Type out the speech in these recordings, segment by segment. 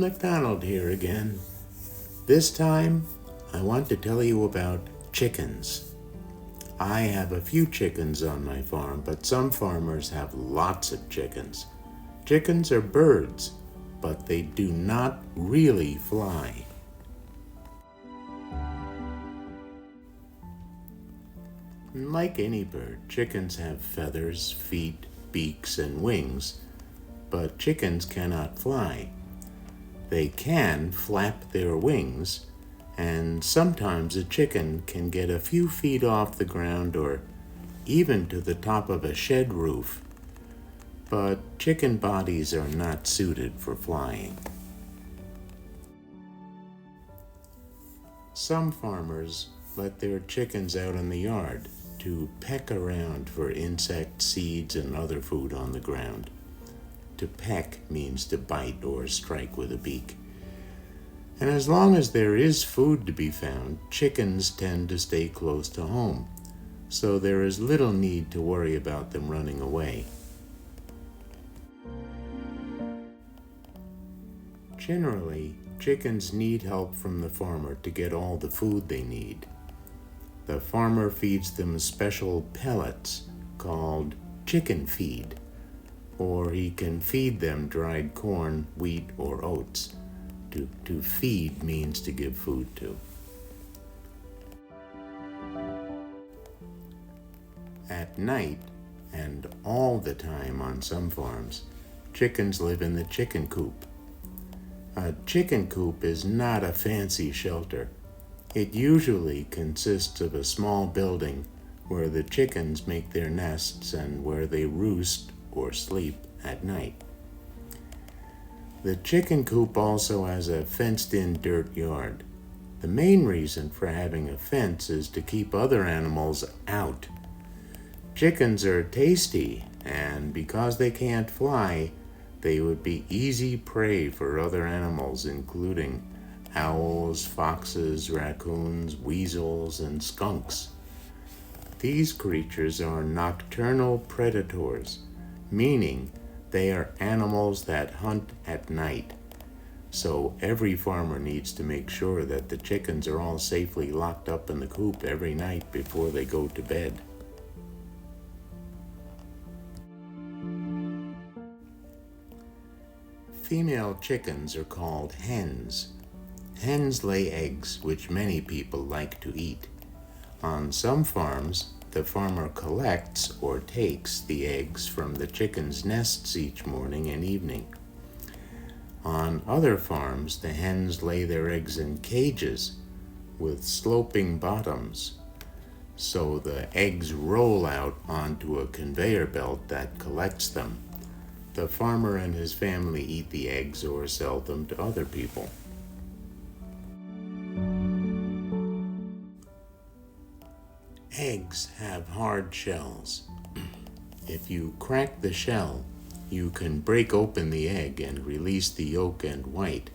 MacDonald here again. This time, I want to tell you about chickens. I have a few chickens on my farm, but some farmers have lots of chickens. Chickens are birds, but they do not really fly. Like any bird, chickens have feathers, feet, beaks, and wings, but chickens cannot fly. They can flap their wings, and sometimes a chicken can get a few feet off the ground or even to the top of a shed roof. But chicken bodies are not suited for flying. Some farmers let their chickens out in the yard to peck around for insect seeds and other food on the ground. To peck means to bite or strike with a beak. And as long as there is food to be found, chickens tend to stay close to home, so there is little need to worry about them running away. Generally, chickens need help from the farmer to get all the food they need. The farmer feeds them special pellets called chicken feed, or he can feed them dried corn, wheat, or oats. To feed means to give food to. At night, and all the time on some farms, chickens live in the chicken coop. A chicken coop is not a fancy shelter. It usually consists of a small building where the chickens make their nests and where they roost or sleep at night. The chicken coop also has a fenced-in dirt yard. The main reason for having a fence is to keep other animals out. Chickens are tasty, and because they can't fly, they would be easy prey for other animals, including owls, foxes, raccoons, weasels, and skunks. These creatures are nocturnal predators, meaning they are animals that hunt at night. So every farmer needs to make sure that the chickens are all safely locked up in the coop every night before they go to bed. Female chickens are called hens. Hens lay eggs, which many people like to eat. On some farms, the farmer collects or takes the eggs from the chickens' nests each morning and evening. On other farms, the hens lay their eggs in cages with sloping bottoms, so the eggs roll out onto a conveyor belt that collects them. The farmer and his family eat the eggs or sell them to other people. Eggs have hard shells. If you crack the shell, you can break open the egg and release the yolk and white.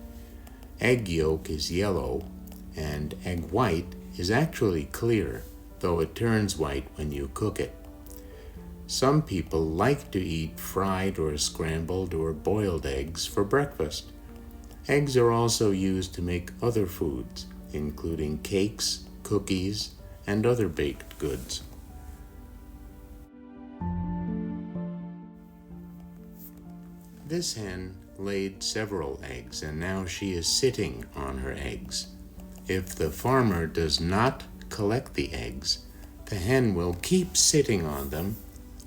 Egg yolk is yellow, and egg white is actually clear, though it turns white when you cook it. Some people like to eat fried or scrambled or boiled eggs for breakfast. Eggs are also used to make other foods, including cakes, cookies, and other baked goods. This hen laid several eggs, and now she is sitting on her eggs. If the farmer does not collect the eggs, the hen will keep sitting on them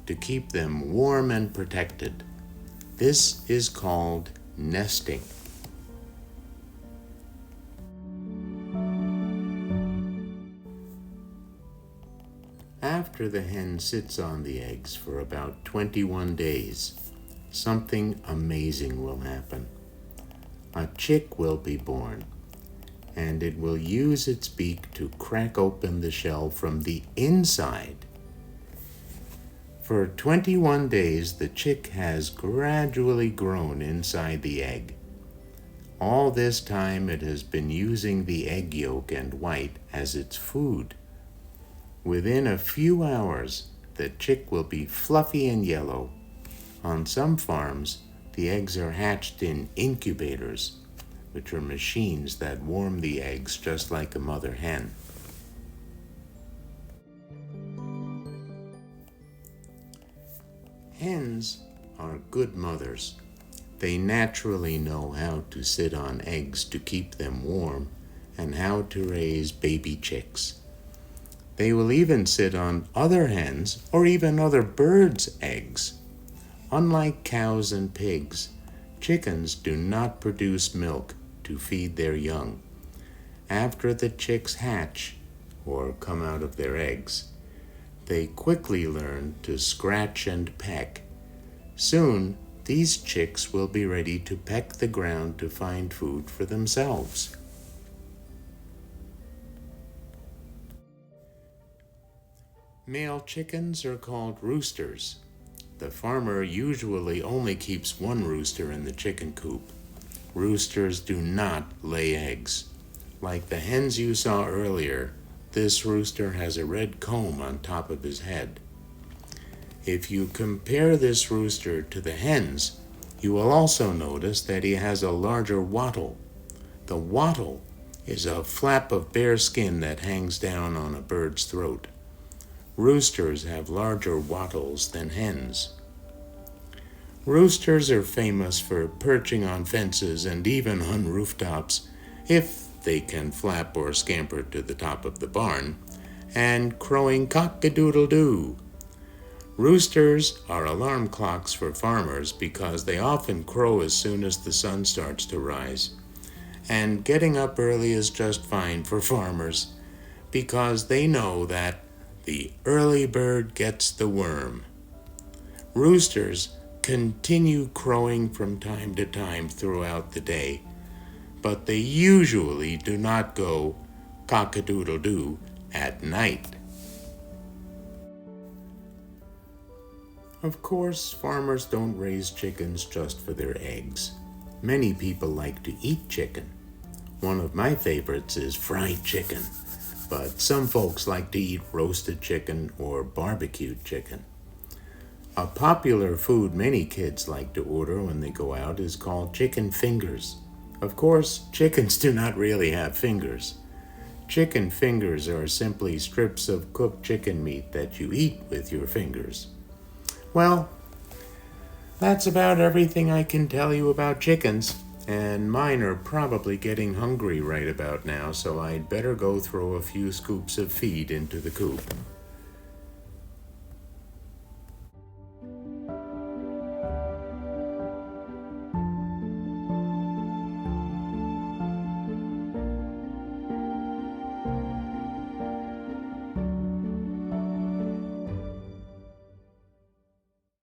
to keep them warm and protected. This is called nesting. After the hen sits on the eggs for about 21 days, something amazing will happen. A chick will be born, and it will use its beak to crack open the shell from the inside. For 21 days, the chick has gradually grown inside the egg. All this time, it has been using the egg yolk and white as its food. Within a few hours, the chick will be fluffy and yellow. On some farms, the eggs are hatched in incubators. which are machines that warm the eggs just like a mother hen. Hens are good mothers. They naturally know how to sit on eggs to keep them warm and how to raise baby chicks. They will even sit on other hens or even other birds' eggs. Unlike cows and pigs, chickens do not produce milk to feed their young. After the chicks hatch or come out of their eggs, they quickly learn to scratch and peck. Soon, these chicks will be ready to peck the ground to find food for themselves. Male chickens are called roosters. The farmer usually only keeps one rooster in the chicken coop. Roosters do not lay eggs. Like the hens you saw earlier, this rooster has a red comb on top of his head. If you compare this rooster to the hens, you will also notice that he has a larger wattle. The wattle is a flap of bare skin that hangs down on a bird's throat. Roosters have larger wattles than hens. Roosters are famous for perching on fences and even on rooftops, if they can flap or scamper to the top of the barn, and crowing cock-a-doodle-doo. Roosters are alarm clocks for farmers because they often crow as soon as the sun starts to rise. And getting up early is just fine for farmers because they know that the early bird gets the worm. Roosters continue crowing from time to time throughout the day, but they usually do not go cock-a-doodle-doo at night. Of course, farmers don't raise chickens just for their eggs. Many people like to eat chicken. One of my favorites is fried chicken, but some folks like to eat roasted chicken or barbecued chicken. A popular food many kids like to order when they go out is called chicken fingers. Of course, chickens do not really have fingers. Chicken fingers are simply strips of cooked chicken meat that you eat with your fingers. Well, that's about everything I can tell you about chickens, and mine are probably getting hungry right about now, so I'd better go throw a few scoops of feed into the coop.